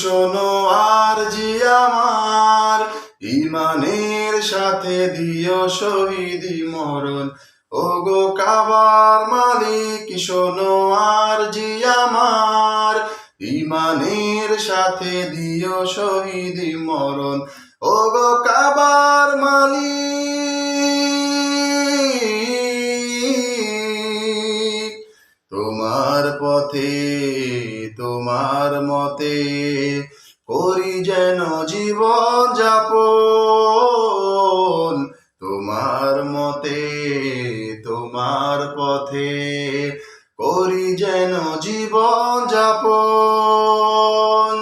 শোনো আর জি আমার, ইমানের সাথে দিও শহীদি মরণ। ওগো কাবার মালিক শোনো আর জি আমার, ইমানের সাথে দিও শহীদি মরণ। ওগো কাবার মালিক, তোমার পথে তোমার মতে করি যেন জীবন যাপন। তোমার মতে তোমার পথে করি যেন জীবন যাপন।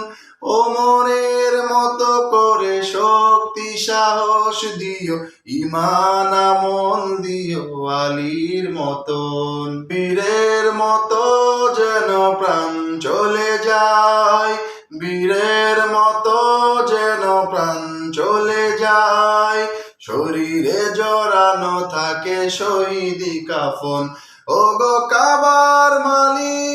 ও মনের মতো করে শক্তি সাহস দিও, ইমান আমল দিও আলীর মতন। বীরের মতো যেন প্রাণ চলে যায়, বীরের মতো যেন প্রাণ চলে যায়, শরীরে জড়ানো থাকে শহীদি কাফন। ওগো কাবার মালিক,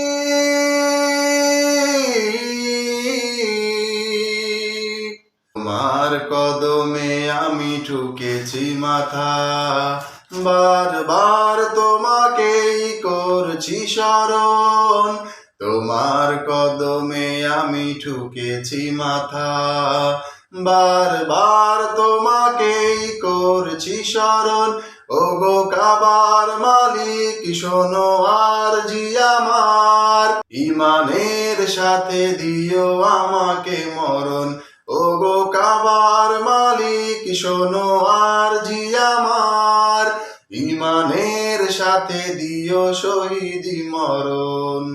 তোমার কদমে আমি ঠুকেছি মাথা, বারবার তোমাকেই করছি স্মরণ। তোমার কদমে আমি ঠুকেছি মাথা, বারবার তোমাকেই করছি স্মরণ। ওগো কাবার মালিক শোনো আর জি আমার, ইমানের সাথে দিও আমাকে মরণ। ওগো কাবার মালিক শোনো আর জি আমার, ইমানের সাথে দিও শহীদি মরণ।